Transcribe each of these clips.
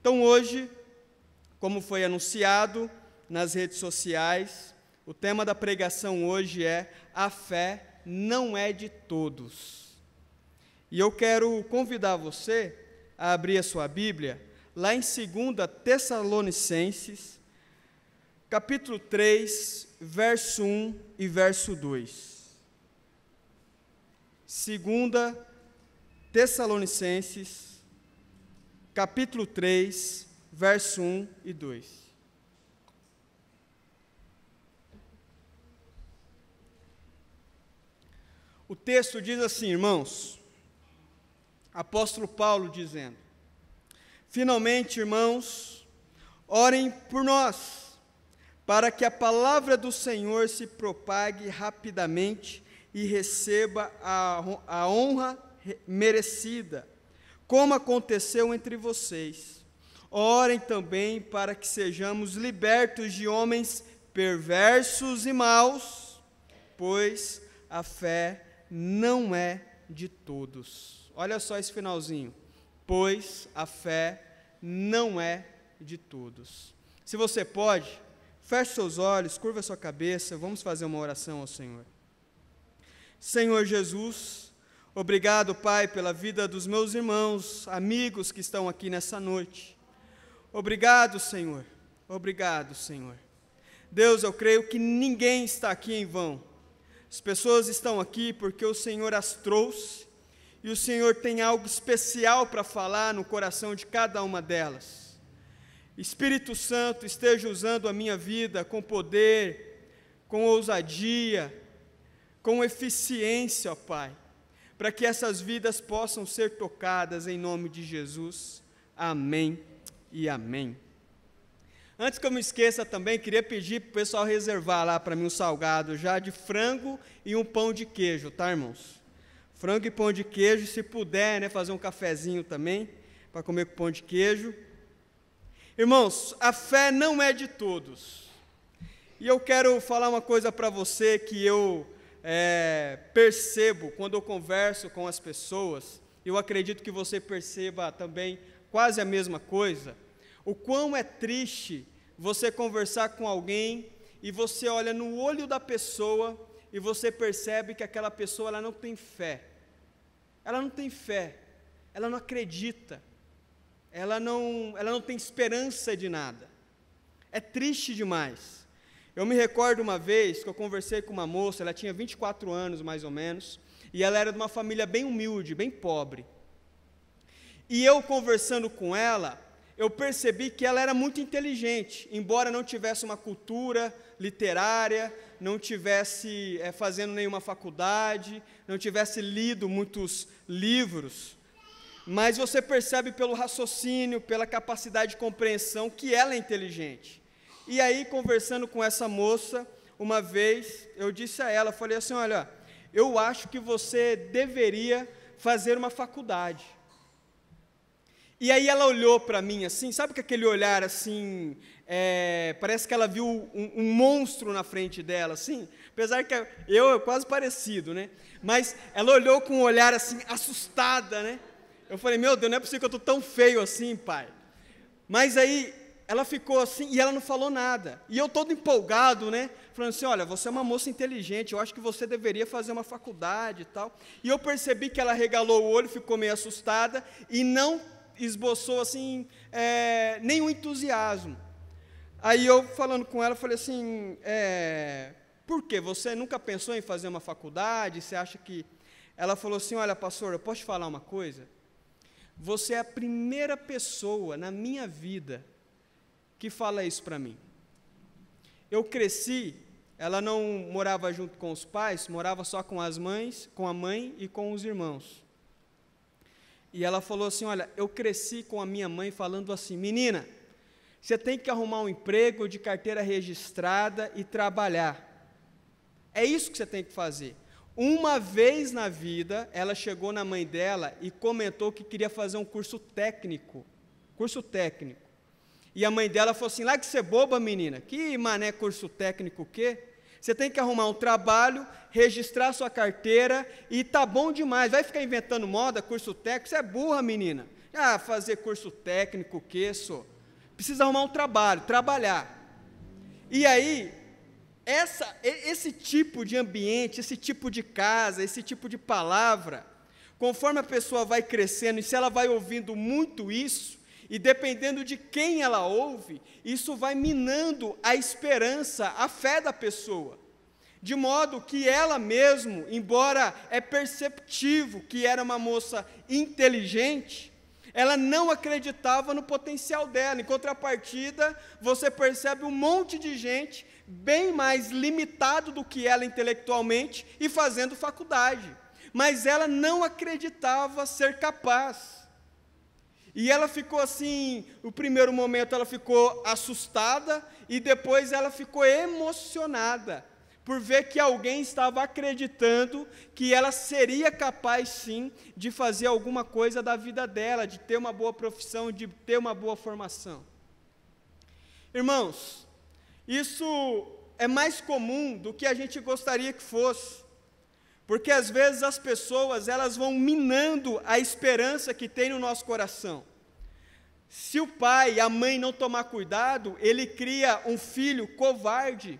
Então hoje, como foi anunciado nas redes sociais, o tema da pregação hoje é: a fé não é de todos. E eu quero convidar você a abrir a sua Bíblia, lá em 2 Tessalonicenses, capítulo 3, verso 1 e verso 2. 2 Tessalonicenses, capítulo 3, verso 1 e 2. O texto diz assim, irmãos, apóstolo Paulo dizendo: finalmente, irmãos, orem por nós, para que a palavra do Senhor se propague rapidamente e receba a honra merecida, como aconteceu entre vocês. Orem também para que sejamos libertos de homens perversos e maus, pois a fé não é de todos. Olha só esse finalzinho. Pois a fé não é de todos. Se você pode, feche seus olhos, curva sua cabeça, vamos fazer uma oração ao Senhor. Senhor Jesus, obrigado, Pai, pela vida dos meus irmãos, amigos que estão aqui nessa noite. Obrigado, Senhor. Obrigado, Senhor. Deus, eu creio que ninguém está aqui em vão. As pessoas estão aqui porque o Senhor as trouxe e o Senhor tem algo especial para falar no coração de cada uma delas. Espírito Santo, esteja usando a minha vida com poder, com ousadia, com eficiência, ó Pai, para que essas vidas possam ser tocadas em nome de Jesus. Amém e amém. Antes que eu me esqueça também, queria pedir para o pessoal reservar lá para mim um salgado já de frango e um pão de queijo, tá, irmãos? Frango e pão de queijo, se puder, né, fazer um cafezinho também, para comer com pão de queijo. Irmãos, a fé não é de todos. E eu quero falar uma coisa para você que eu percebo quando eu converso com as pessoas, eu acredito que você perceba também quase a mesma coisa. O quão é triste você conversar com alguém e você olha no olho da pessoa e você percebe que aquela pessoa ela não tem fé. Ela não tem fé, ela não acredita, ela não tem esperança de nada. É triste demais. Eu me recordo uma vez que eu conversei com uma moça, ela tinha 24 anos mais ou menos, e ela era de uma família bem humilde, bem pobre. E eu conversando com ela, eu percebi que ela era muito inteligente, embora não tivesse uma cultura literária, não tivesse fazendo nenhuma faculdade, não tivesse lido muitos livros, mas você percebe pelo raciocínio, pela capacidade de compreensão que ela é inteligente. E aí, conversando com essa moça, uma vez, eu disse a ela, falei assim, olha, eu acho que você deveria fazer uma faculdade. E aí ela olhou para mim assim, sabe com aquele olhar assim, parece que ela viu um monstro na frente dela, assim, apesar que eu quase parecido, né? Mas ela olhou com um olhar assim, assustada, né? Eu falei, meu Deus, não é possível que eu estou tão feio assim, pai. Mas aí ela ficou assim e ela não falou nada. E eu todo empolgado, né? Falando assim, olha, você é uma moça inteligente, eu acho que você deveria fazer uma faculdade e tal. E eu percebi que ela regalou o olho, ficou meio assustada e não esboçou assim nenhum entusiasmo. Aí eu falando com ela, falei assim, por quê? Você nunca pensou em fazer uma faculdade? Você acha que... Ela falou assim, olha, pastor, eu posso te falar uma coisa? Você é a primeira pessoa na minha vida que fala isso para mim. Eu cresci, ela não morava junto com os pais, morava só com as mães, com a mãe e com os irmãos. E ela falou assim, olha, eu cresci com a minha mãe falando assim, menina, você tem que arrumar um emprego de carteira registrada e trabalhar. É isso que você tem que fazer. Uma vez na vida, ela chegou na mãe dela e comentou que queria fazer um curso técnico. E a mãe dela falou assim, larga de ser boba, menina, que mané curso técnico o quê? Você tem que arrumar um trabalho, registrar sua carteira e tá bom demais. Vai ficar inventando moda, curso técnico, você é burra, menina. fazer curso técnico, precisa arrumar um trabalho, trabalhar. E aí, esse tipo de ambiente, esse tipo de casa, esse tipo de palavra, conforme a pessoa vai crescendo, e se ela vai ouvindo muito isso, e dependendo de quem ela ouve, isso vai minando a esperança, a fé da pessoa. De modo que ela mesmo, embora é perceptível que era uma moça inteligente, ela não acreditava no potencial dela. Em contrapartida, você percebe um monte de gente bem mais limitado do que ela intelectualmente e fazendo faculdade. Mas ela não acreditava ser capaz. E ela ficou assim, no primeiro momento ela ficou assustada e depois ela ficou emocionada por ver que alguém estava acreditando que ela seria capaz, sim, de fazer alguma coisa da vida dela, de ter uma boa profissão, de ter uma boa formação. Irmãos, isso é mais comum do que a gente gostaria que fosse, porque às vezes as pessoas, elas vão minando a esperança que tem no nosso coração. Se o pai e a mãe não tomar cuidado, ele cria um filho covarde,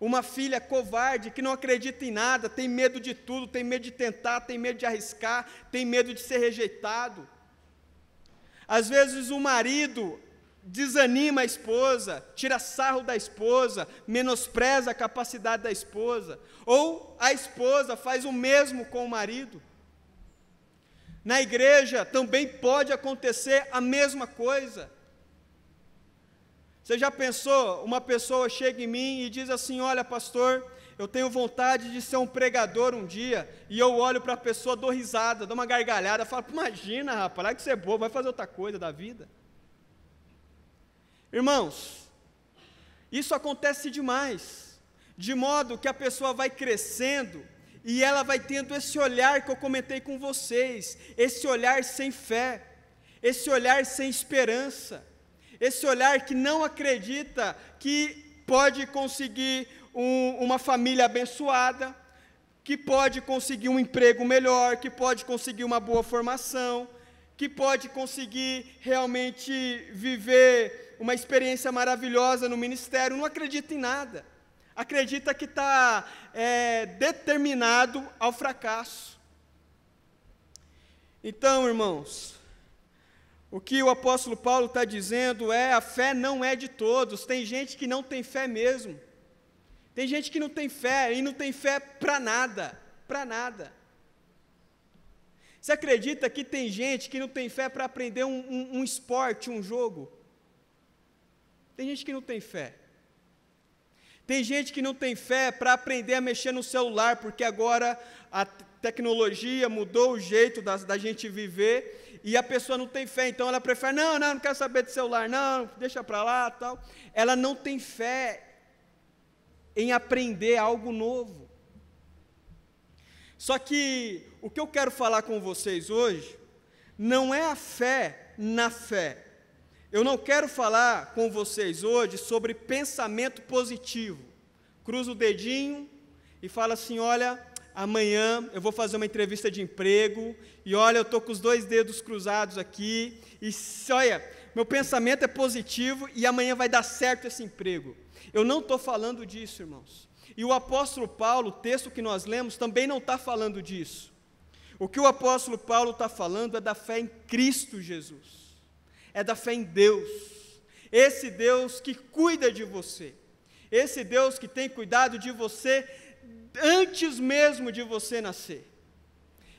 uma filha covarde que não acredita em nada, tem medo de tudo, tem medo de tentar, tem medo de arriscar, tem medo de ser rejeitado. Às vezes o marido desanima a esposa, tira sarro da esposa, menospreza a capacidade da esposa, ou a esposa faz o mesmo com o marido. Na igreja também pode acontecer a mesma coisa. Você já pensou, uma pessoa chega em mim e diz assim: olha, pastor, eu tenho vontade de ser um pregador um dia, e eu olho para a pessoa, dou risada, dou uma gargalhada, falo: imagina, rapaz, larga de ser bobo, vai fazer outra coisa da vida. Irmãos, isso acontece demais, de modo que a pessoa vai crescendo, e ela vai tendo esse olhar que eu comentei com vocês, esse olhar sem fé, esse olhar sem esperança, esse olhar que não acredita que pode conseguir uma família abençoada, que pode conseguir um emprego melhor, que pode conseguir uma boa formação, que pode conseguir realmente viver uma experiência maravilhosa no ministério, não acredita em nada. Acredita que está determinado ao fracasso. Então, irmãos, o que o apóstolo Paulo está dizendo a fé não é de todos. Tem gente que não tem fé mesmo. Tem gente que não tem fé, e não tem fé para nada, para nada. Você acredita que tem gente que não tem fé para aprender um esporte, um jogo? Tem gente que não tem fé. Tem gente que não tem fé para aprender a mexer no celular, porque agora a tecnologia mudou o jeito da gente viver, e a pessoa não tem fé, então ela prefere: não quero saber de celular, não, deixa para lá, tal. Ela não tem fé em aprender algo novo. Só que o que eu quero falar com vocês hoje não é a fé na fé. Eu não quero falar com vocês hoje sobre pensamento positivo. Cruza o dedinho e fala assim: olha, amanhã eu vou fazer uma entrevista de emprego, e olha, eu estou com os 2 dedos cruzados aqui, e olha, meu pensamento é positivo, e amanhã vai dar certo esse emprego. Eu não estou falando disso, irmãos. E o apóstolo Paulo, o texto que nós lemos, também não está falando disso. O que o apóstolo Paulo está falando é da fé em Cristo Jesus. É da fé em Deus, esse Deus que cuida de você, esse Deus que tem cuidado de você antes mesmo de você nascer,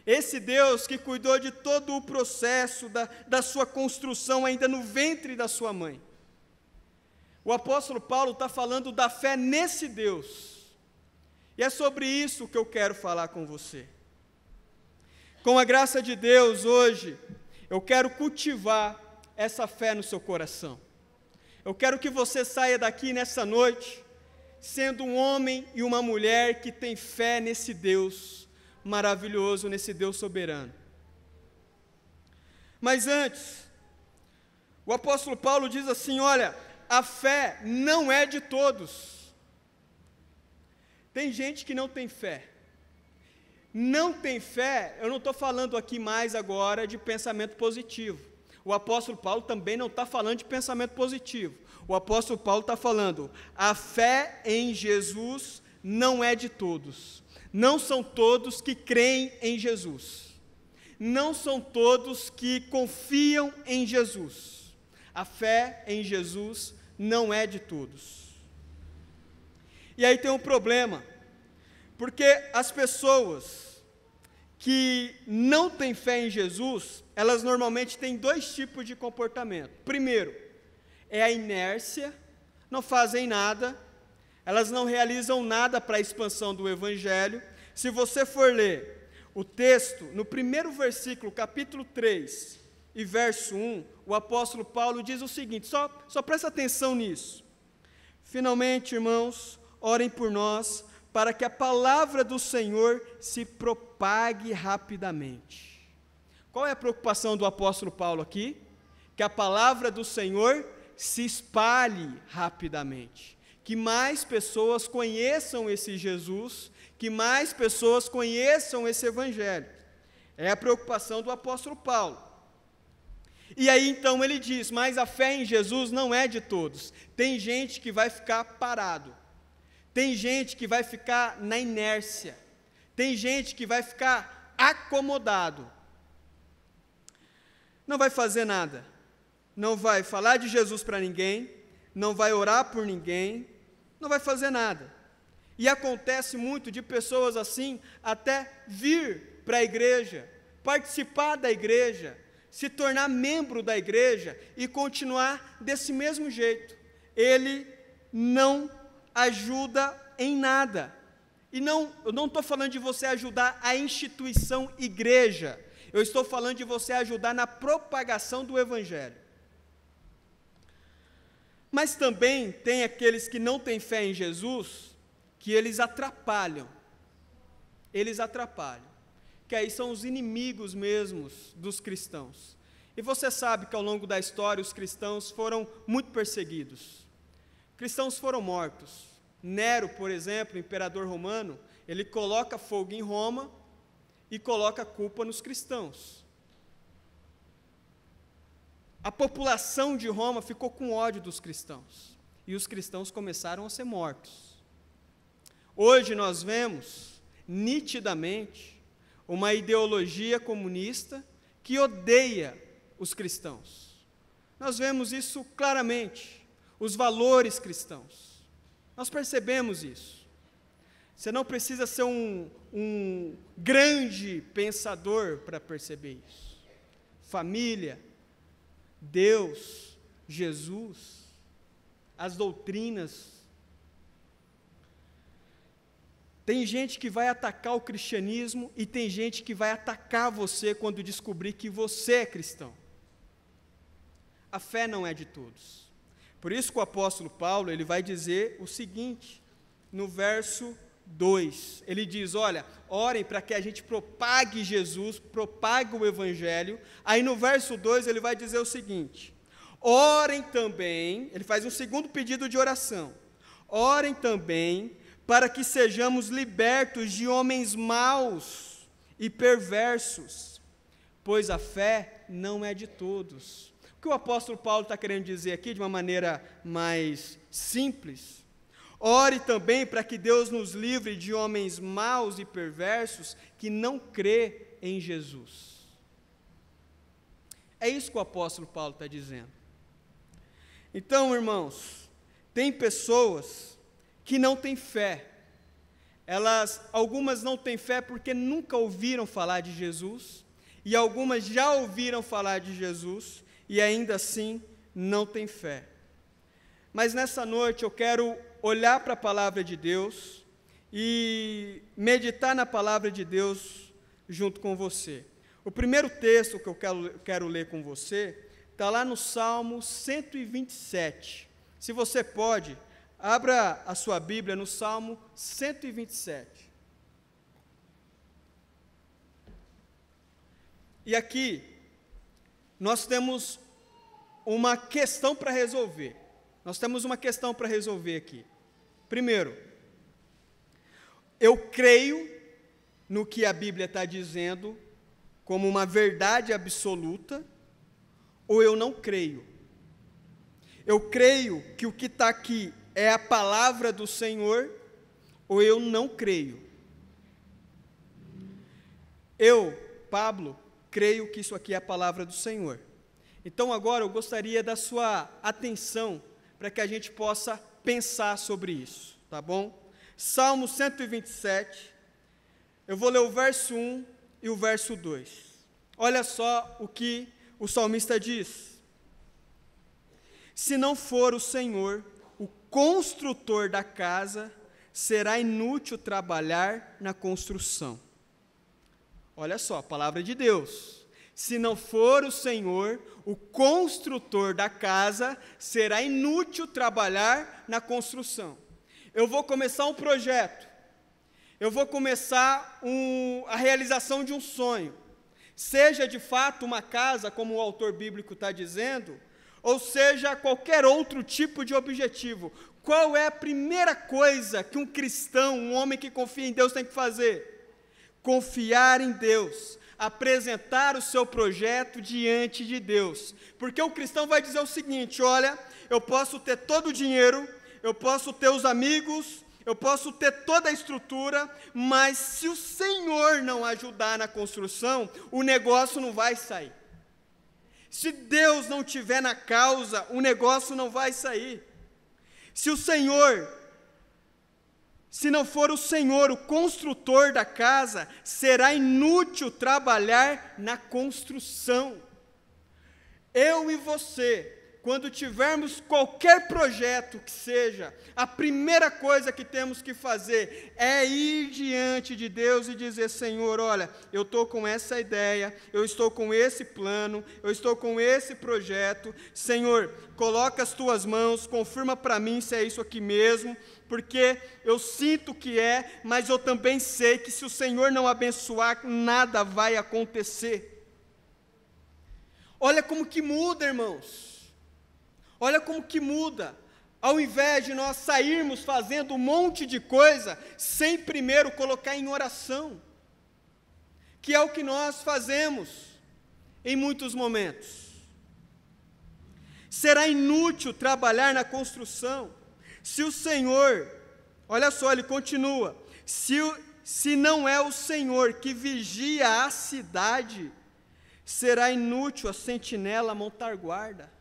esse Deus que cuidou de todo o processo da sua construção ainda no ventre da sua mãe. O apóstolo Paulo está falando da fé nesse Deus, e é sobre isso que eu quero falar com você. Com a graça de Deus, hoje, eu quero cultivar essa fé no seu coração. Eu quero que você saia daqui nessa noite sendo um homem e uma mulher que tem fé nesse Deus maravilhoso, nesse Deus soberano. Mas antes, o apóstolo Paulo diz assim: olha, a fé não é de todos. Tem gente que não tem fé. Não tem fé, eu não estou falando aqui mais agora de pensamento positivo. O apóstolo Paulo também não está falando de pensamento positivo. O apóstolo Paulo está falando, a fé em Jesus não é de todos. Não são todos que creem em Jesus. Não são todos que confiam em Jesus. A fé em Jesus não é de todos. E aí tem um problema, porque as pessoas que não têm fé em Jesus, elas normalmente têm dois tipos de comportamento. Primeiro, é a inércia, não fazem nada, elas não realizam nada para a expansão do Evangelho. Se você for ler o texto, no primeiro versículo, capítulo 3 e verso 1, o apóstolo Paulo diz o seguinte, só presta atenção nisso. Finalmente, irmãos, orem por nós, para que a palavra do Senhor se propague rapidamente. Qual é a preocupação do apóstolo Paulo aqui? Que a palavra do Senhor se espalhe rapidamente. Que mais pessoas conheçam esse Jesus, que mais pessoas conheçam esse Evangelho. É a preocupação do apóstolo Paulo. E aí então ele diz, mas a fé em Jesus não é de todos. Tem gente que vai ficar parado. Tem gente que vai ficar na inércia. Tem gente que vai ficar acomodado. Não vai fazer nada. Não vai falar de Jesus para ninguém. Não vai orar por ninguém. Não vai fazer nada. E acontece muito de pessoas assim até vir para a igreja, participar da igreja, se tornar membro da igreja e continuar desse mesmo jeito. Ele não ajuda em nada. E eu não estou falando de você ajudar a instituição igreja, eu estou falando de você ajudar na propagação do Evangelho. Mas também tem aqueles que não têm fé em Jesus, que eles atrapalham, que aí são os inimigos mesmos dos cristãos. E você sabe que ao longo da história os cristãos foram muito perseguidos. Cristãos foram mortos. Nero, por exemplo, o imperador romano, ele coloca fogo em Roma e coloca a culpa nos cristãos. A população de Roma ficou com ódio dos cristãos, e os cristãos começaram a ser mortos. Hoje nós vemos, nitidamente, uma ideologia comunista que odeia os cristãos. Nós vemos isso claramente, os valores cristãos. Nós percebemos isso. Você não precisa ser um grande pensador para perceber isso. Família, Deus, Jesus, as doutrinas. Tem gente que vai atacar o cristianismo e tem gente que vai atacar você quando descobrir que você é cristão. A fé não é de todos. Por isso que o apóstolo Paulo, ele vai dizer o seguinte, no verso 2, ele diz, olha, orem para que a gente propague Jesus, propague o Evangelho. Aí no verso 2 ele vai dizer o seguinte, orem também, ele faz um segundo pedido de oração, orem também para que sejamos libertos de homens maus e perversos, pois a fé não é de todos. O que o apóstolo Paulo está querendo dizer aqui, de uma maneira mais simples, ore também para que Deus nos livre de homens maus e perversos que não crê em Jesus. É isso que o apóstolo Paulo está dizendo. Então, irmãos, tem pessoas que não têm fé. Algumas não têm fé porque nunca ouviram falar de Jesus, e algumas já ouviram falar de Jesus, e ainda assim não têm fé. Mas nessa noite eu quero olhar para a palavra de Deus e meditar na palavra de Deus junto com você. O primeiro texto que eu quero ler com você está lá no Salmo 127. Se você pode, abra a sua Bíblia no Salmo 127. E aqui nós temos uma questão para resolver. Nós temos uma questão para resolver aqui. Primeiro, eu creio no que a Bíblia está dizendo como uma verdade absoluta, ou eu não creio. Eu creio que o que está aqui é a palavra do Senhor, ou eu não creio. Eu, Pablo, creio que isso aqui é a palavra do Senhor. Então agora eu gostaria da sua atenção para que a gente possa pensar sobre isso, tá bom? Salmo 127, eu vou ler o verso 1 e o verso 2. Olha só o que o salmista diz: se não for o Senhor, o construtor da casa, será inútil trabalhar na construção. Olha só, a palavra de Deus. Se não for o Senhor, o construtor da casa, será inútil trabalhar na construção. Eu vou começar um projeto, eu vou começar a realização de um sonho, seja de fato uma casa, como o autor bíblico está dizendo, ou seja qualquer outro tipo de objetivo. Qual é a primeira coisa que um cristão, um homem que confia em Deus tem que fazer? Confiar em Deus, apresentar o seu projeto diante de Deus, porque o cristão vai dizer o seguinte: olha, eu posso ter todo o dinheiro, eu posso ter os amigos, eu posso ter toda a estrutura, mas se o Senhor não ajudar na construção, o negócio não vai sair. Se Deus não estiver na causa, o negócio não vai sair. Se não for o Senhor o construtor da casa, será inútil trabalhar na construção. Eu e você, quando tivermos qualquer projeto que seja, a primeira coisa que temos que fazer é ir diante de Deus e dizer: Senhor, olha, eu estou com essa ideia, eu estou com esse plano, eu estou com esse projeto. Senhor, coloca as tuas mãos, confirma para mim se é isso aqui mesmo, porque eu sinto que é, mas eu também sei que se o Senhor não abençoar, nada vai acontecer. Olha como que muda, irmãos. Olha como que muda. Ao invés de nós sairmos fazendo um monte de coisa, sem primeiro colocar em oração, que é o que nós fazemos em muitos momentos. Será inútil trabalhar na construção, se o Senhor, olha só, ele continua, se não é o Senhor que vigia a cidade, será inútil a sentinela montar guarda.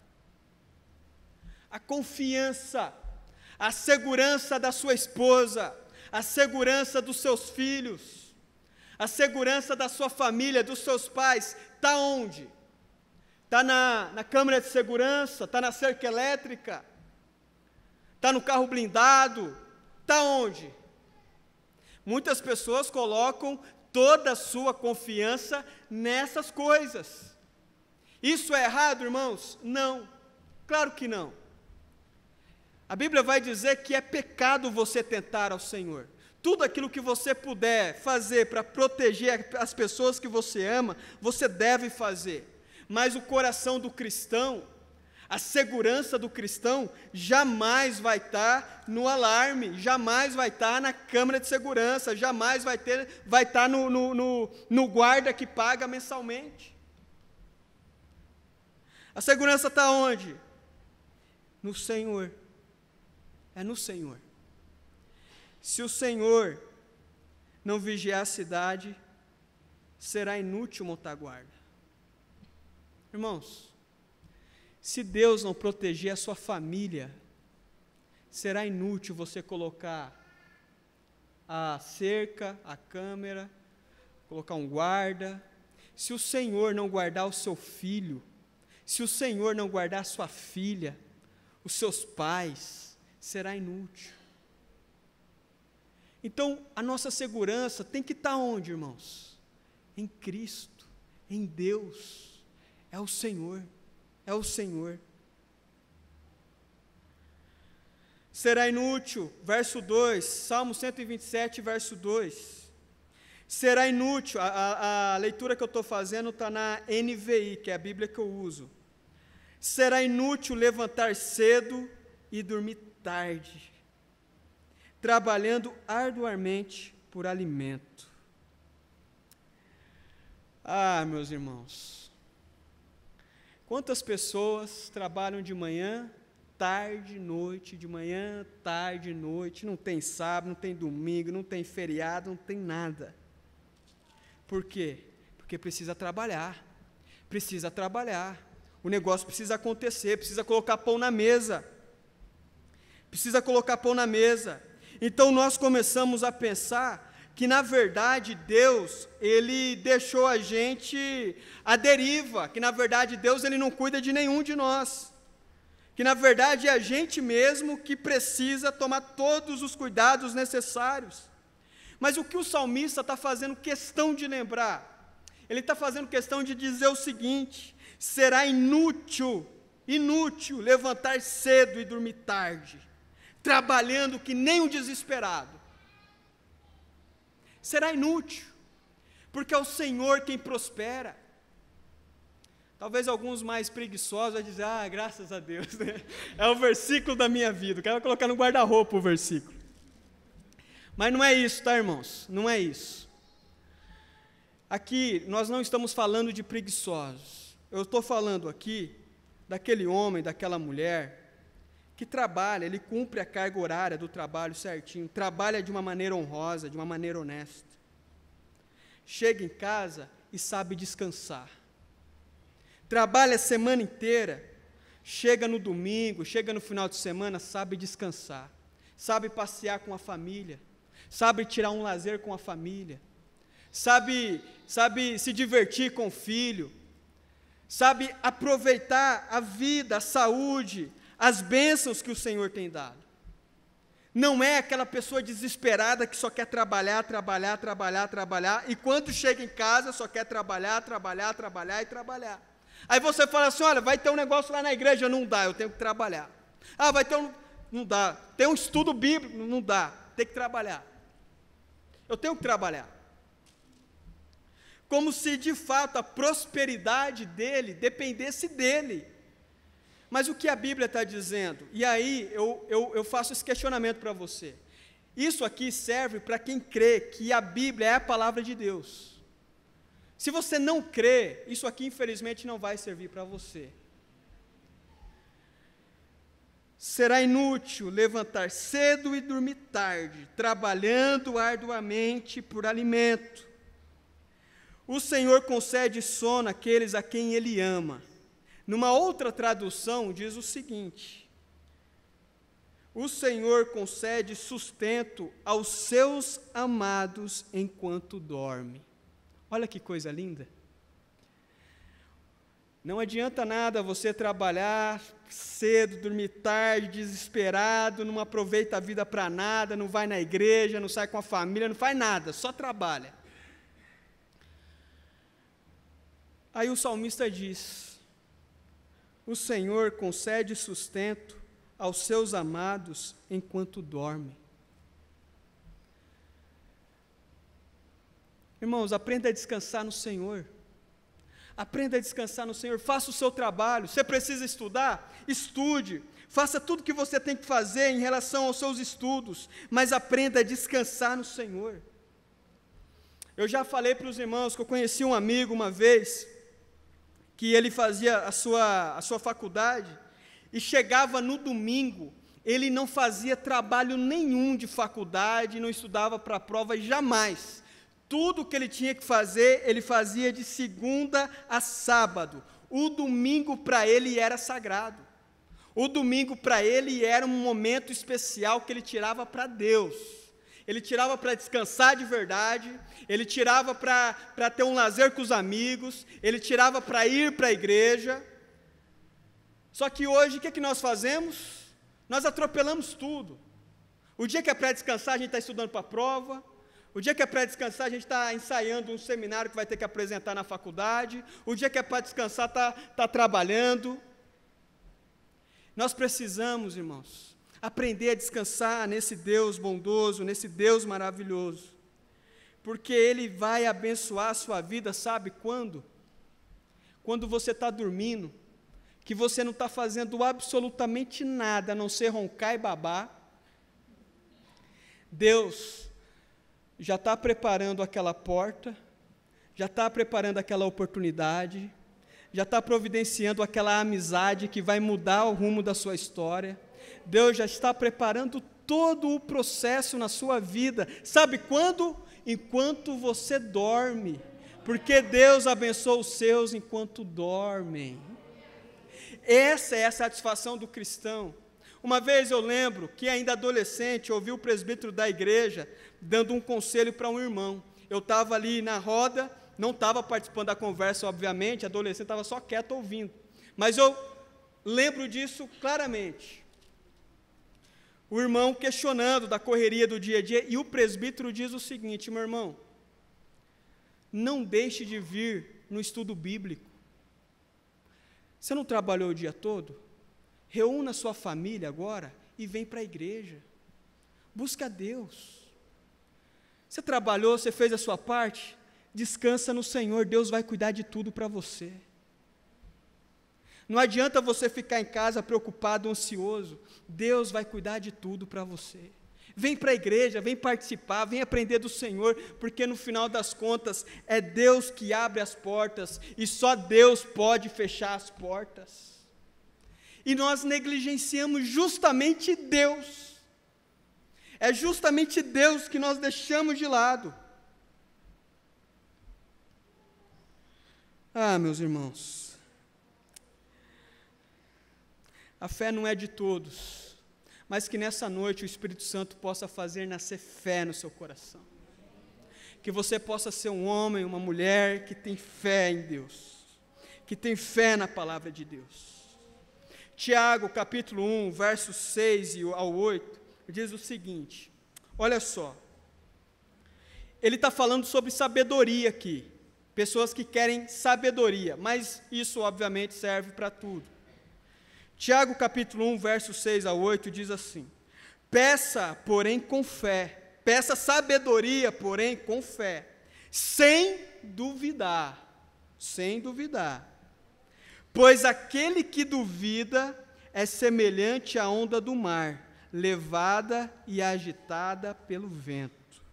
A confiança, a segurança da sua esposa, a segurança dos seus filhos, a segurança da sua família, dos seus pais, está onde? Está na câmara de segurança, está na cerca elétrica, está no carro blindado, está onde? Muitas pessoas colocam toda a sua confiança nessas coisas. Isso é errado, irmãos? Não, claro que não. A Bíblia vai dizer que é pecado você tentar ao Senhor. Tudo aquilo que você puder fazer para proteger as pessoas que você ama, você deve fazer. Mas o coração do cristão, a segurança do cristão, jamais vai estar no alarme, jamais vai estar na câmara de segurança, jamais vai estar no guarda que paga mensalmente. A segurança está onde? No Senhor. É no Senhor. Se o Senhor não vigiar a cidade, será inútil montar guarda. Irmãos, se Deus não proteger a sua família, será inútil você colocar a cerca, a câmera, colocar um guarda. Se o Senhor não guardar o seu filho, se o Senhor não guardar a sua filha, os seus pais, será inútil. Então, a nossa segurança tem que estar onde, irmãos? Em Cristo, em Deus. É o Senhor, é o Senhor. Será inútil, verso 2, Salmo 127, verso 2. Será inútil, a leitura que eu estou fazendo está na NVI, que é a Bíblia que eu uso. Será inútil levantar cedo e dormir tarde, trabalhando arduamente por alimento. Ah, meus irmãos, Quantas pessoas trabalham de manhã, tarde, noite, de manhã, tarde, noite, não tem sábado, não tem domingo, não tem feriado, não tem nada. Por quê? Porque precisa trabalhar, o negócio precisa acontecer, precisa colocar pão na mesa, então nós começamos a pensar que na verdade Deus, Ele deixou a gente à deriva, que na verdade Deus Ele não cuida de nenhum de nós, que na verdade é a gente mesmo que precisa tomar todos os cuidados necessários. Mas o que o salmista está fazendo questão de lembrar? Ele está fazendo questão de dizer o seguinte: será inútil levantar cedo e dormir tarde, trabalhando que nem um desesperado. Será inútil, porque é o Senhor quem prospera. Talvez alguns mais preguiçosos vão dizer: graças a Deus, né? É o versículo da minha vida, quero colocar no guarda-roupa o versículo. Mas não é isso, tá, irmãos? Não é isso. Aqui, nós não estamos falando de preguiçosos. Eu estou falando aqui daquele homem, daquela mulher, que trabalha, ele cumpre a carga horária do trabalho certinho, trabalha de uma maneira honrosa, de uma maneira honesta. Chega em casa e sabe descansar. Trabalha a semana inteira, chega no domingo, chega no final de semana, sabe descansar, sabe passear com a família, sabe tirar um lazer com a família, sabe se divertir com o filho, sabe aproveitar a vida, a saúde, as bênçãos que o Senhor tem dado. Não é aquela pessoa desesperada que só quer trabalhar, e quando chega em casa só quer trabalhar. Aí você fala assim: olha, vai ter um negócio lá na igreja, não dá, eu tenho que trabalhar. Vai ter não dá, tem um estudo bíblico, não dá, tem que trabalhar. Eu tenho que trabalhar. Como se de fato a prosperidade dele dependesse dele. Mas o que a Bíblia está dizendo? E aí eu faço esse questionamento para você. Isso aqui serve para quem crê que a Bíblia é a palavra de Deus. Se você não crê, isso aqui infelizmente não vai servir para você. Será inútil levantar cedo e dormir tarde, trabalhando arduamente por alimento. O Senhor concede sono àqueles a quem Ele ama. Numa outra tradução diz o seguinte: o Senhor concede sustento aos seus amados enquanto dorme. Olha que coisa linda. Não adianta nada você trabalhar cedo, dormir tarde, desesperado, não aproveita a vida para nada, não vai na igreja, não sai com a família, não faz nada, só trabalha. Aí o salmista diz: o Senhor concede sustento aos seus amados enquanto dormem. Irmãos, aprenda a descansar no Senhor. Aprenda a descansar no Senhor. Faça o seu trabalho. Você precisa estudar? Estude. Faça tudo o que você tem que fazer em relação aos seus estudos, mas aprenda a descansar no Senhor. Eu já falei para os irmãos que eu conheci um amigo uma vez, que ele fazia a sua faculdade, e chegava no domingo, ele não fazia trabalho nenhum de faculdade, não estudava para a prova jamais. Tudo que ele tinha que fazer, ele fazia de segunda a sábado. O domingo para ele era sagrado. O domingo para ele era um momento especial que ele tirava para Deus. Ele tirava para descansar de verdade, ele tirava para ter um lazer com os amigos, ele tirava para ir para a igreja. Só que hoje, o que nós fazemos? Nós atropelamos tudo. O dia que é para descansar, a gente está estudando para a prova. O dia que é para descansar, a gente está ensaiando um seminário que vai ter que apresentar na faculdade. O dia que é para descansar, está trabalhando. Nós precisamos, irmãos, aprender a descansar nesse Deus bondoso, nesse Deus maravilhoso, porque Ele vai abençoar a sua vida, sabe quando? Quando você está dormindo, que você não está fazendo absolutamente nada, a não ser roncar e babar. Deus já está preparando aquela porta, já está preparando aquela oportunidade, já está providenciando aquela amizade que vai mudar o rumo da sua história. Deus já está preparando todo o processo na sua vida. Sabe quando? Enquanto você dorme, porque Deus abençoa os seus enquanto dormem. Essa é a satisfação do cristão. Uma vez eu lembro que ainda adolescente, ouvi o presbítero da igreja dando um conselho para um irmão. Eu estava ali na roda, não estava participando da conversa, obviamente, adolescente, estava só quieto ouvindo. Mas eu lembro disso claramente. O irmão questionando da correria do dia a dia, e o presbítero diz o seguinte: meu irmão, não deixe de vir no estudo bíblico. Você não trabalhou o dia todo? Reúna sua família agora e vem para a igreja. Busca a Deus. Você trabalhou, você fez a sua parte? Descansa no Senhor, Deus vai cuidar de tudo para você. Não adianta você ficar em casa preocupado, ansioso. Deus vai cuidar de tudo para você. Vem para a igreja, vem participar, vem aprender do Senhor, porque no final das contas é Deus que abre as portas e só Deus pode fechar as portas. E nós negligenciamos justamente Deus. É justamente Deus que nós deixamos de lado. Ah, meus irmãos, a fé não é de todos, mas que nessa noite o Espírito Santo possa fazer nascer fé no seu coração. Que você possa ser um homem, uma mulher que tem fé em Deus, que tem fé na palavra de Deus. Tiago, capítulo 1, versos 6 ao 8, diz o seguinte, olha só, ele está falando sobre sabedoria aqui, pessoas que querem sabedoria, mas isso obviamente serve para tudo. Tiago capítulo 1, versos 6 a 8 diz assim, peça, porém com fé, peça sabedoria, porém com fé, sem duvidar, pois aquele que duvida é semelhante à onda do mar, levada e agitada pelo vento.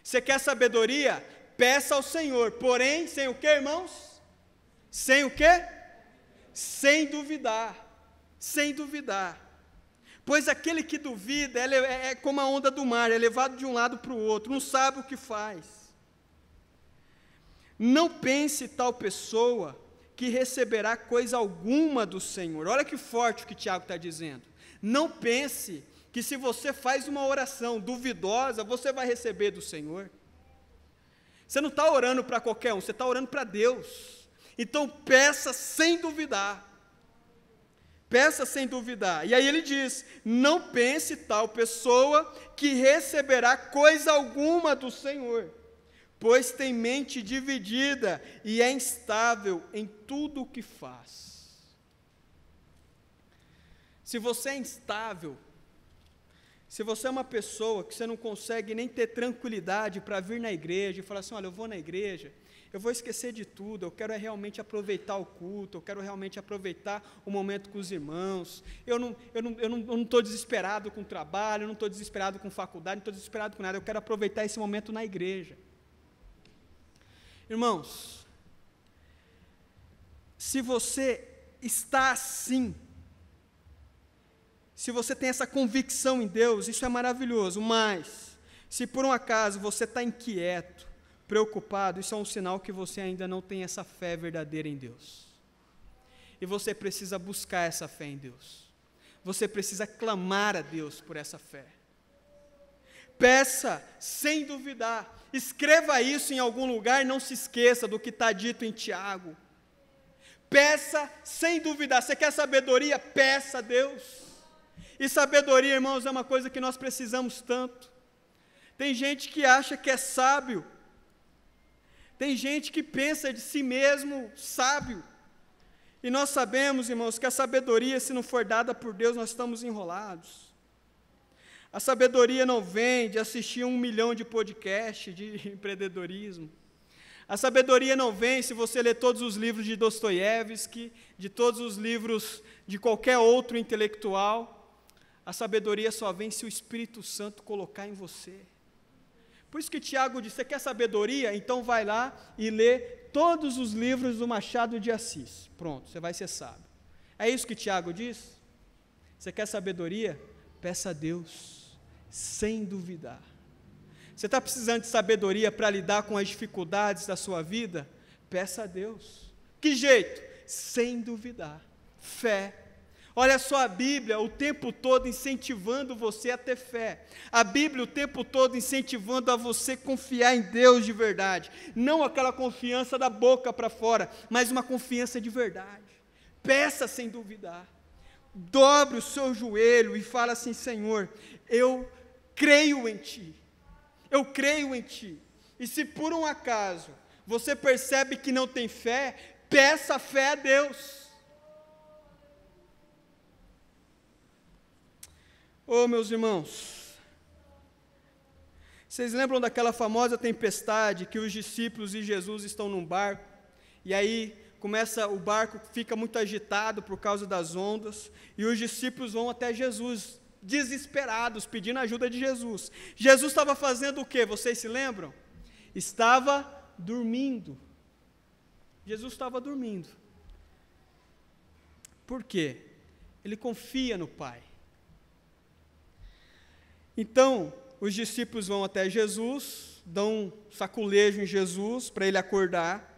Você quer sabedoria? Peça ao Senhor, porém, sem o que, irmãos? Sem o que? Sem duvidar, pois aquele que duvida é como a onda do mar, é levado de um lado para o outro, não sabe o que faz. Não pense tal pessoa que receberá coisa alguma do Senhor. Olha que forte o que Tiago está dizendo. Não pense que se você faz uma oração duvidosa, você vai receber do Senhor. Você não está orando para qualquer um, você está orando para Deus. Então peça sem duvidar. Peça sem duvidar. E aí ele diz, não pense tal pessoa que receberá coisa alguma do Senhor, pois tem mente dividida e é instável em tudo o que faz. Se você é instável, se você é uma pessoa que você não consegue nem ter tranquilidade para vir na igreja e falar assim, olha, eu vou na igreja, eu vou esquecer de tudo, eu quero realmente aproveitar o culto, eu quero realmente aproveitar o momento com os irmãos, eu não estou desesperado com o trabalho, eu não estou desesperado com faculdade, não estou desesperado com nada, eu quero aproveitar esse momento na igreja. Irmãos, se você está assim, se você tem essa convicção em Deus, isso é maravilhoso, mas se por um acaso você está inquieto, preocupado, isso é um sinal que você ainda não tem essa fé verdadeira em Deus. E você precisa buscar essa fé em Deus. Você precisa clamar a Deus por essa fé. Peça sem duvidar. Escreva isso em algum lugar e não se esqueça do que está dito em Tiago. Peça sem duvidar. Você quer sabedoria? Peça a Deus. E sabedoria, irmãos, é uma coisa que nós precisamos tanto. Tem gente que acha que é sábio. Tem gente que pensa de si mesmo sábio. E nós sabemos, irmãos, que a sabedoria, se não for dada por Deus, nós estamos enrolados. A sabedoria não vem de assistir 1 milhão de podcasts de empreendedorismo. A sabedoria não vem se você ler todos os livros de Dostoiévski, de todos os livros de qualquer outro intelectual. A sabedoria só vem se o Espírito Santo colocar em você. Por isso que Tiago diz, você quer sabedoria? Então vai lá e lê todos os livros do Machado de Assis. Pronto, você vai ser sábio. É isso que Tiago diz? Você quer sabedoria? Peça a Deus, sem duvidar. Você está precisando de sabedoria para lidar com as dificuldades da sua vida? Peça a Deus. Que jeito? Sem duvidar. Fé. Olha só a Bíblia o tempo todo incentivando você a ter fé. A Bíblia o tempo todo incentivando a você confiar em Deus de verdade. Não aquela confiança da boca para fora, mas uma confiança de verdade. Peça sem duvidar. Dobre o seu joelho e fala assim, Senhor, eu creio em Ti. Eu creio em Ti. E se por um acaso você percebe que não tem fé, peça fé a Deus. Oh, meus irmãos, vocês lembram daquela famosa tempestade que os discípulos e Jesus estão num barco, e aí o barco fica muito agitado por causa das ondas, e os discípulos vão até Jesus, desesperados, pedindo ajuda de Jesus. Jesus estava fazendo o quê? Vocês se lembram? Estava dormindo. Jesus estava dormindo. Por quê? Ele confia no Pai. Então, os discípulos vão até Jesus, dão um saculejo em Jesus para ele acordar.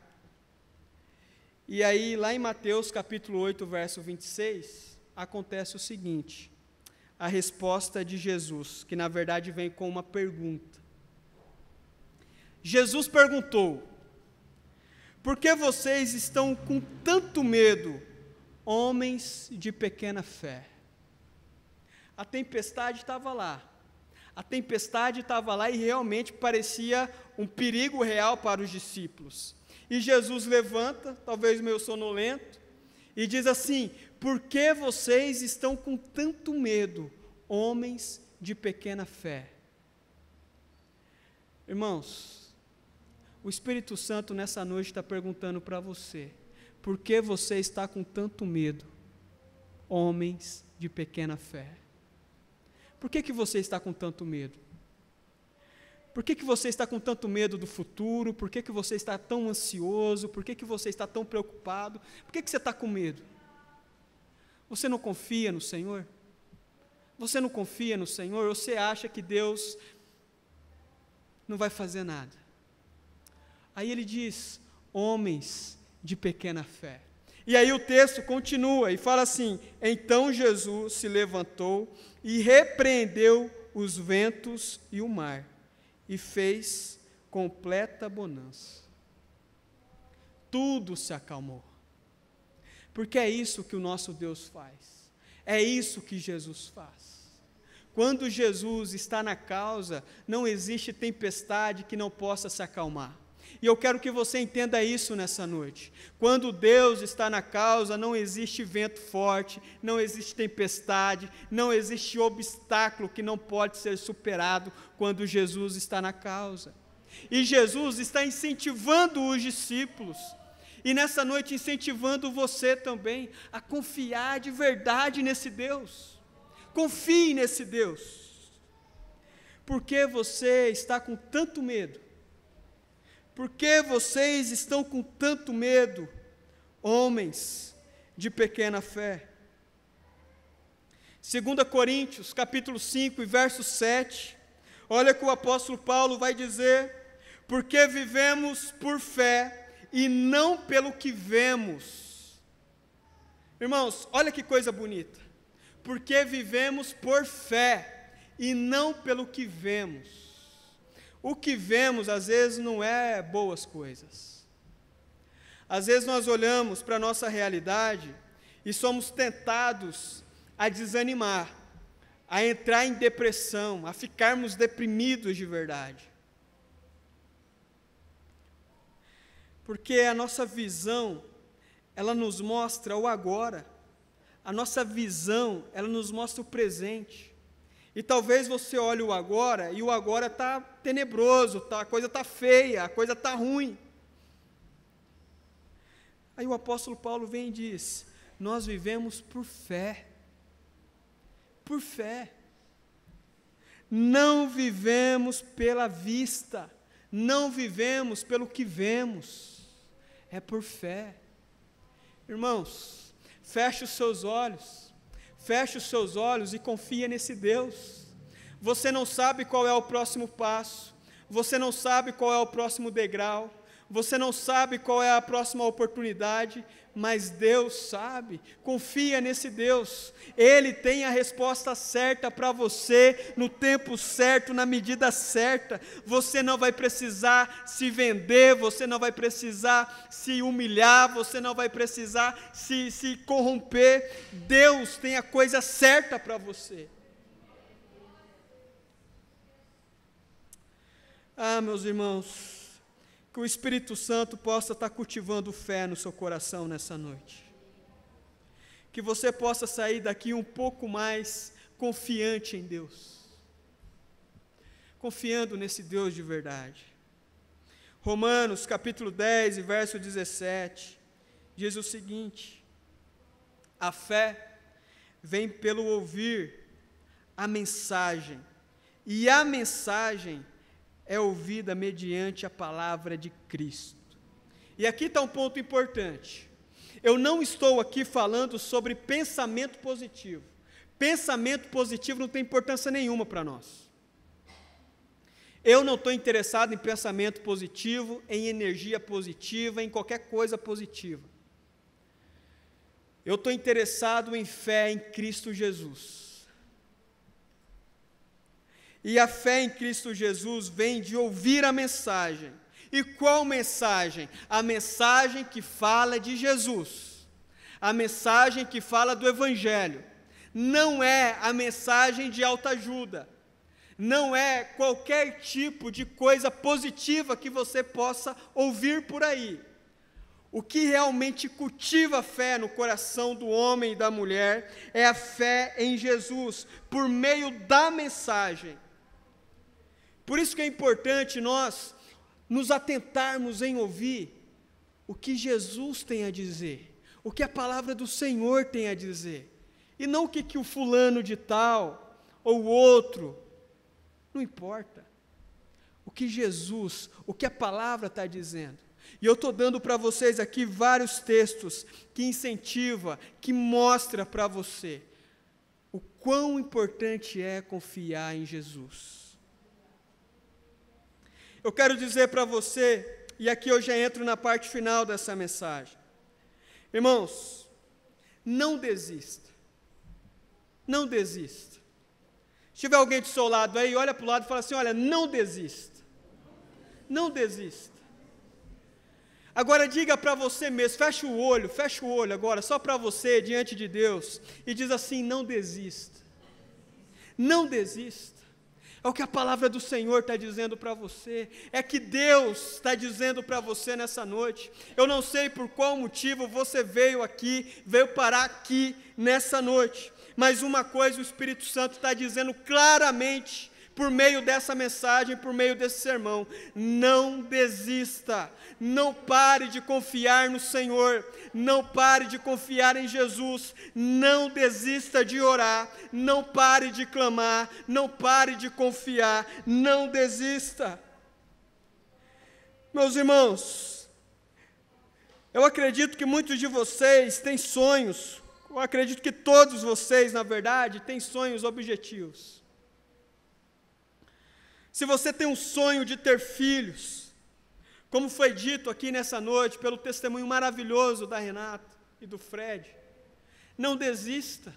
E aí, lá em Mateus capítulo 8, verso 26, acontece o seguinte, a resposta de Jesus, que na verdade vem com uma pergunta. Jesus perguntou, por que vocês estão com tanto medo, homens de pequena fé? A tempestade estava lá. A tempestade estava lá e realmente parecia um perigo real para os discípulos. E Jesus levanta, talvez meio sonolento, e diz assim, por que vocês estão com tanto medo, homens de pequena fé? Irmãos, o Espírito Santo nessa noite está perguntando para você, por que você está com tanto medo, homens de pequena fé? Por que você está com tanto medo? Por que você está com tanto medo do futuro? Por que você está tão ansioso? Por que você está tão preocupado? Por que você está com medo? Você não confia no Senhor? Você não confia no Senhor? Ou você acha que Deus não vai fazer nada? Aí ele diz, homens de pequena fé. E aí o texto continua e fala assim, então Jesus se levantou e repreendeu os ventos e o mar, e fez completa bonança. Tudo se acalmou. Porque é isso que o nosso Deus faz. É isso que Jesus faz. Quando Jesus está na causa, não existe tempestade que não possa se acalmar. E eu quero que você entenda isso nessa noite. Quando Deus está na causa, não existe vento forte, não existe tempestade, não existe obstáculo que não pode ser superado quando Jesus está na causa. E Jesus está incentivando os discípulos, e nessa noite incentivando você também a confiar de verdade nesse Deus. Confie nesse Deus. Por que você está com tanto medo? Por que vocês estão com tanto medo, homens de pequena fé? 2 Coríntios, capítulo 5, verso 7, olha que o apóstolo Paulo vai dizer, porque vivemos por fé e não pelo que vemos. Irmãos, olha que coisa bonita, porque vivemos por fé e não pelo que vemos. O que vemos, às vezes, não é boas coisas. Às vezes nós olhamos para a nossa realidade e somos tentados a desanimar, a entrar em depressão, a ficarmos deprimidos de verdade. Porque a nossa visão, ela nos mostra o agora. A nossa visão, ela nos mostra o presente. E talvez você olhe o agora, e o agora está tenebroso, a coisa está feia, a coisa está ruim. Aí o apóstolo Paulo vem e diz, nós vivemos por fé. Por fé. Não vivemos pela vista, não vivemos pelo que vemos, é por fé. Irmãos, feche os seus olhos e confia nesse Deus. Você não sabe qual é o próximo passo, você não sabe qual é o próximo degrau, você não sabe qual é a próxima oportunidade, mas Deus sabe. Confia nesse Deus, Ele tem a resposta certa para você, no tempo certo, na medida certa. Você não vai precisar se vender, você não vai precisar se humilhar, você não vai precisar se corromper. Deus tem a coisa certa para você. Meus irmãos, que o Espírito Santo possa estar cultivando fé no seu coração nessa noite. Que você possa sair daqui um pouco mais confiante em Deus. Confiando nesse Deus de verdade. Romanos capítulo 10, verso 17, diz o seguinte: a fé vem pelo ouvir a mensagem, e a mensagem é ouvida mediante a palavra de Cristo. E aqui está um ponto importante. Eu não estou aqui falando sobre pensamento positivo. Pensamento positivo não tem importância nenhuma para nós. Eu não estou interessado em pensamento positivo, em energia positiva, em qualquer coisa positiva. Eu estou interessado em fé em Cristo Jesus. E a fé em Cristo Jesus vem de ouvir a mensagem. E qual mensagem? A mensagem que fala de Jesus. A mensagem que fala do Evangelho. Não é a mensagem de autoajuda. Não é qualquer tipo de coisa positiva que você possa ouvir por aí. O que realmente cultiva a fé no coração do homem e da mulher é a fé em Jesus, por meio da mensagem. Por isso que é importante nós nos atentarmos em ouvir o que Jesus tem a dizer, o que a palavra do Senhor tem a dizer, e não o que o fulano de tal, ou o outro, não importa. O que Jesus, o que a palavra está dizendo. E eu estou dando para vocês aqui vários textos que incentiva, que mostra para você o quão importante é confiar em Jesus. Eu quero dizer para você, e aqui eu já entro na parte final dessa mensagem. Irmãos, não desista. Não desista. Se tiver alguém do seu lado aí, olha para o lado e fala assim: olha, não desista. Não desista. Agora diga para você mesmo, fecha o olho agora, só para você, diante de Deus, e diz assim: não desista. Não desista. É o que a palavra do Senhor está dizendo para você, é que Deus está dizendo para você nessa noite. Eu não sei por qual motivo você veio parar aqui nessa noite, mas uma coisa o Espírito Santo está dizendo claramente, por meio dessa mensagem, por meio desse sermão: não desista, não pare de confiar no Senhor, não pare de confiar em Jesus, não desista de orar, não pare de clamar, não pare de confiar, não desista. Meus irmãos, eu acredito que muitos de vocês têm sonhos, eu acredito que todos vocês, na verdade, têm sonhos objetivos. Se você tem um sonho de ter filhos, como foi dito aqui nessa noite, pelo testemunho maravilhoso da Renata e do Fred, não desista.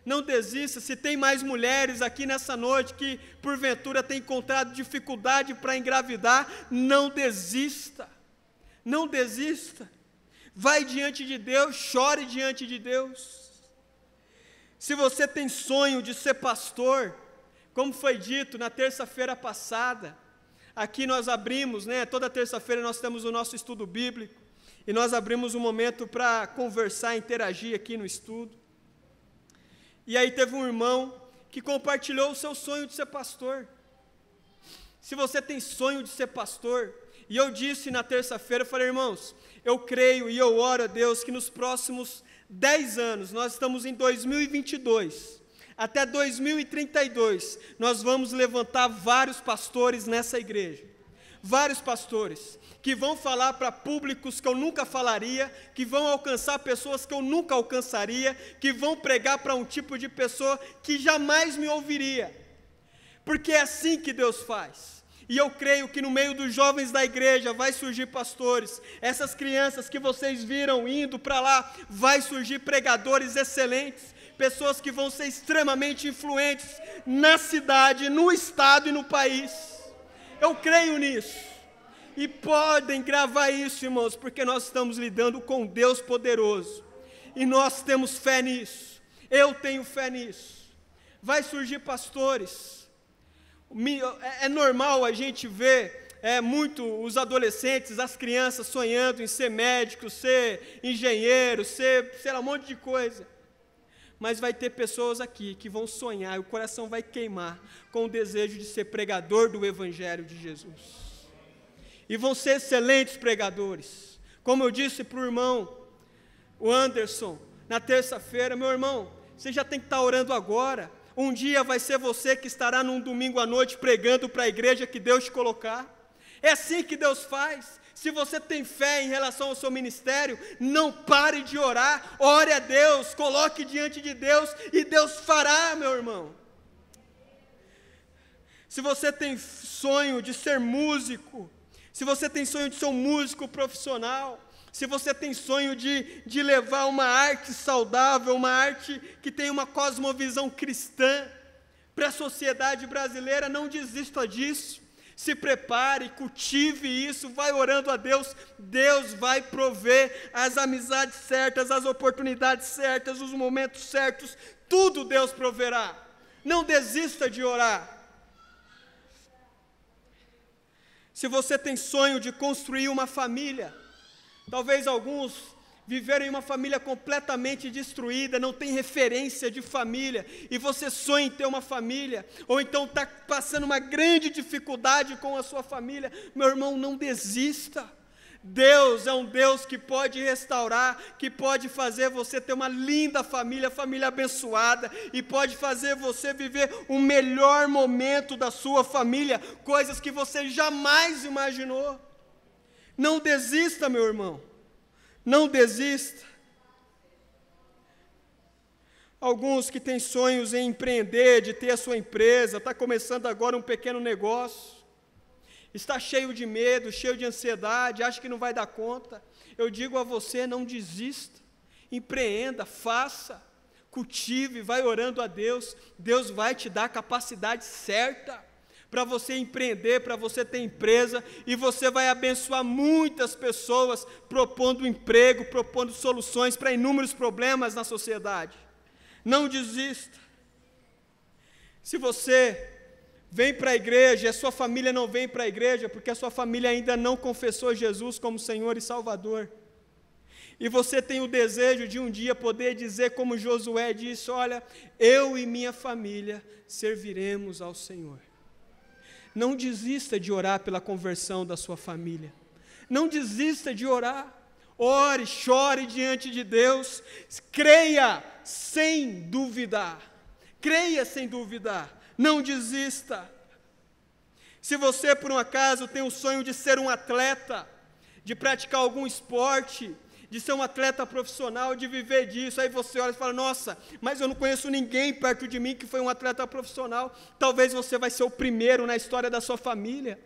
Não desista. Se tem mais mulheres aqui nessa noite que, porventura, têm encontrado dificuldade para engravidar, não desista. Não desista. Vai diante de Deus, chore diante de Deus. Se você tem sonho de ser pastor, como foi dito na terça-feira passada, aqui nós abrimos, toda terça-feira nós temos o nosso estudo bíblico, e nós abrimos um momento para conversar, interagir aqui no estudo. E aí teve um irmão que compartilhou o seu sonho de ser pastor. Se você tem sonho de ser pastor, e eu disse na terça-feira, eu falei: irmãos, eu creio e eu oro a Deus que nos próximos 10 anos, nós estamos em 2022, até 2032, nós vamos levantar vários pastores nessa igreja. Vários pastores que vão falar para públicos que eu nunca falaria, que vão alcançar pessoas que eu nunca alcançaria, que vão pregar para um tipo de pessoa que jamais me ouviria, porque é assim que Deus faz. E eu creio que no meio dos jovens da igreja vai surgir pastores, essas crianças que vocês viram indo para lá, vai surgir pregadores excelentes, pessoas que vão ser extremamente influentes na cidade, no estado e no país. Eu creio nisso, e podem gravar isso, irmãos, porque nós estamos lidando com Deus poderoso, e nós temos fé nisso, eu tenho fé nisso. Vai surgir pastores, é normal a gente ver muito os adolescentes, as crianças sonhando em ser médico, ser engenheiro, ser, sei lá, um monte de coisa. Mas vai ter pessoas aqui que vão sonhar, e o coração vai queimar com o desejo de ser pregador do Evangelho de Jesus. E vão ser excelentes pregadores. Como eu disse para o irmão, o Anderson, na terça-feira, meu irmão, você já tem que estar orando agora. Um dia vai ser você que estará num domingo à noite pregando para a igreja que Deus te colocar. É assim que Deus faz. Se você tem fé em relação ao seu ministério, não pare de orar, ore a Deus, coloque diante de Deus, e Deus fará, meu irmão. Se você tem sonho de ser músico, se você tem sonho de ser um músico profissional, se você tem sonho de levar uma arte saudável, uma arte que tem uma cosmovisão cristã para a sociedade brasileira, não desista disso. Se prepare, cultive isso, vai orando a Deus, Deus vai prover as amizades certas, as oportunidades certas, os momentos certos, tudo Deus proverá. Não desista de orar. Se você tem sonho de construir uma família, talvez alguns viveram em uma família completamente destruída, não tem referência de família, e você sonha em ter uma família, ou então está passando uma grande dificuldade com a sua família, meu irmão, não desista. Deus é um Deus que pode restaurar, que pode fazer você ter uma linda família, família abençoada, e pode fazer você viver o melhor momento da sua família, coisas que você jamais imaginou. Não desista, meu irmão. Não desista. Alguns que têm sonhos em empreender, de ter a sua empresa, está começando agora um pequeno negócio, está cheio de medo, cheio de ansiedade, acha que não vai dar conta. Eu digo a você, não desista, empreenda, faça, cultive, vai orando a Deus, Deus vai te dar a capacidade certa para você empreender, para você ter empresa, e você vai abençoar muitas pessoas, propondo emprego, propondo soluções para inúmeros problemas na sociedade. Não desista. Se você vem para a igreja e a sua família não vem para a igreja, porque a sua família ainda não confessou Jesus como Senhor e Salvador, e você tem o desejo de um dia poder dizer como Josué disse, olha, eu e minha família serviremos ao Senhor. Não desista de orar pela conversão da sua família. Não desista de orar. Ore, chore diante de Deus. Creia sem duvidar. Creia sem duvidar. Não desista. Se você, por um acaso, tem o sonho de ser um atleta, de praticar algum esporte, de ser um atleta profissional, de viver disso, aí você olha e fala, nossa, mas eu não conheço ninguém perto de mim que foi um atleta profissional. Talvez você vai ser o primeiro na história da sua família,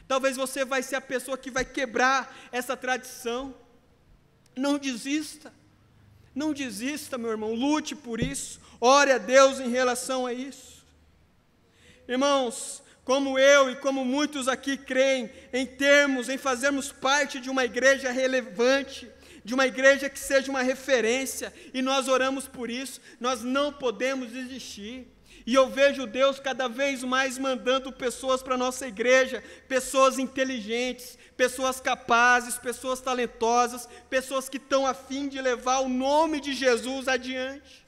talvez você vai ser a pessoa que vai quebrar essa tradição. Não desista, não desista, meu irmão, lute por isso, ore a Deus em relação a isso. Irmãos, como eu e como muitos aqui creem em fazermos parte de uma igreja relevante, de uma igreja que seja uma referência, e nós oramos por isso, nós não podemos desistir. E eu vejo Deus cada vez mais mandando pessoas para a nossa igreja, pessoas inteligentes, pessoas capazes, pessoas talentosas, pessoas que estão a fim de levar o nome de Jesus adiante.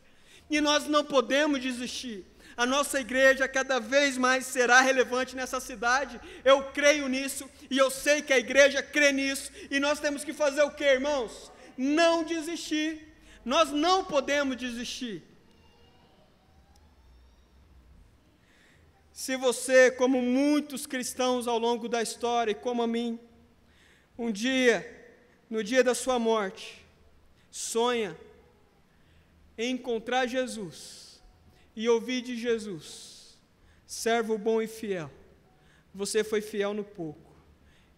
E nós não podemos desistir. A nossa igreja cada vez mais será relevante nessa cidade, eu creio nisso, e eu sei que a igreja crê nisso, e nós temos que fazer o quê, irmãos? Não desistir, nós não podemos desistir. Se você, como muitos cristãos ao longo da história, e como a mim, um dia, no dia da sua morte, sonha em encontrar Jesus e ouvir de Jesus: servo bom e fiel, você foi fiel no pouco,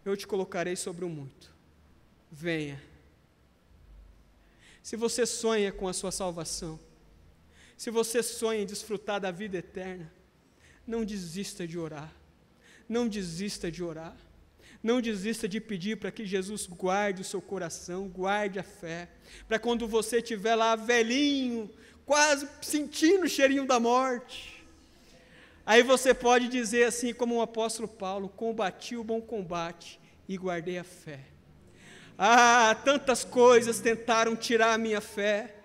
eu te colocarei sobre o muito, venha. Se você sonha com a sua salvação, se você sonha em desfrutar da vida eterna, não desista de orar, não desista de orar, não desista de pedir para que Jesus guarde o seu coração, guarde a fé, para quando você estiver lá velhinho, quase sentindo o cheirinho da morte, aí você pode dizer assim como o apóstolo Paulo: combati o bom combate e guardei a fé. Ah, tantas coisas tentaram tirar a minha fé,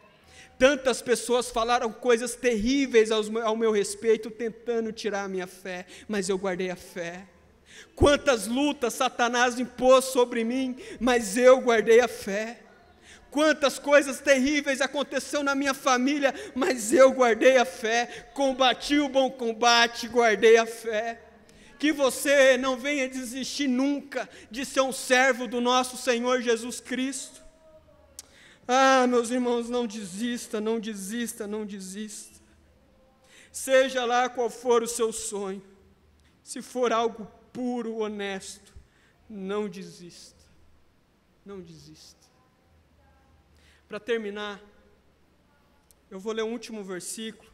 tantas pessoas falaram coisas terríveis ao meu respeito, tentando tirar a minha fé, mas eu guardei a fé. Quantas lutas Satanás impôs sobre mim, mas eu guardei a fé. Quantas coisas terríveis aconteceram na minha família, mas eu guardei a fé. Combati o bom combate, guardei a fé. Que você não venha desistir nunca de ser um servo do nosso Senhor Jesus Cristo. Ah, meus irmãos, não desista, não desista, não desista. Seja lá qual for o seu sonho, se for algo puro, honesto, não desista, não desista. Para terminar, eu vou ler o último versículo,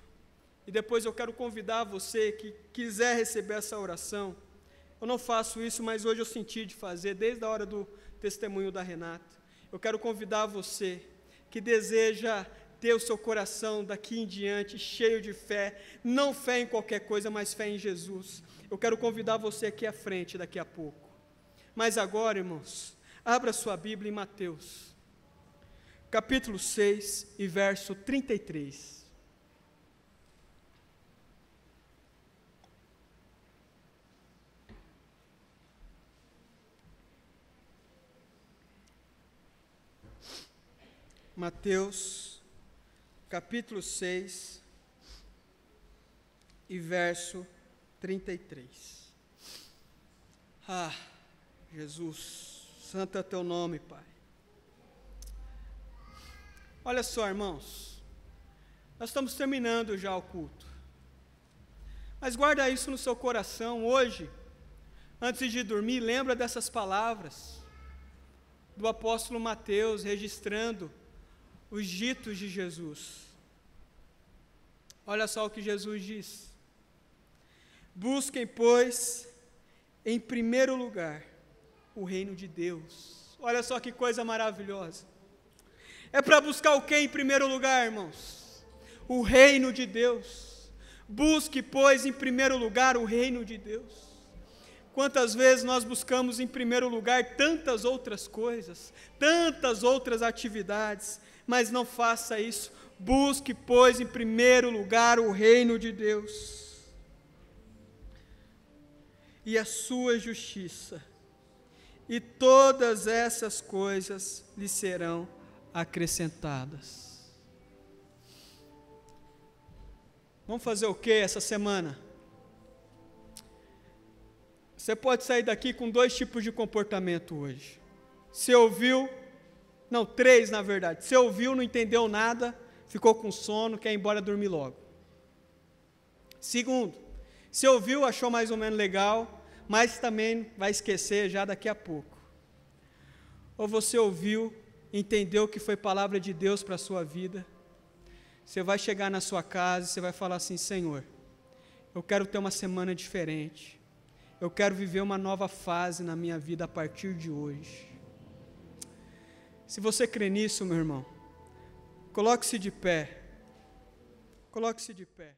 e depois eu quero convidar você que quiser receber essa oração. Eu não faço isso, mas hoje eu senti de fazer, desde a hora do testemunho da Renata. Eu quero convidar você que deseja ter o seu coração daqui em diante cheio de fé, não fé em qualquer coisa, mas fé em Jesus. Eu quero convidar você aqui à frente daqui a pouco. Mas agora, irmãos, abra sua Bíblia em Mateus, capítulo 6 e verso 33. Mateus, capítulo 6 e verso 33. Ah, Jesus, santo é teu nome, Pai. Olha só, irmãos, nós estamos terminando já o culto, mas guarda isso no seu coração hoje, antes de dormir, lembra dessas palavras do apóstolo Mateus, registrando os ditos de Jesus. Olha só o que Jesus diz: busquem, pois, em primeiro lugar, o reino de Deus. Olha só que coisa maravilhosa. É para buscar o que em primeiro lugar, irmãos? O reino de Deus. Busque, pois, em primeiro lugar o reino de Deus. Quantas vezes nós buscamos em primeiro lugar tantas outras coisas, tantas outras atividades, mas não faça isso. Busque, pois, em primeiro lugar o reino de Deus e a sua justiça, e todas essas coisas lhe serão acrescentadas. Vamos fazer o que essa semana? Você pode sair daqui com 2 tipos de comportamento hoje. Você ouviu, não, 3 na verdade. Você ouviu, não entendeu nada, ficou com sono, quer ir embora dormir logo. Segundo, você ouviu, achou mais ou menos legal, mas também vai esquecer já daqui a pouco. Ou você ouviu, entendeu que foi palavra de Deus para a sua vida, você vai chegar na sua casa e você vai falar assim: Senhor, eu quero ter uma semana diferente, eu quero viver uma nova fase na minha vida a partir de hoje. Se você crê nisso, meu irmão, coloque-se de pé, coloque-se de pé.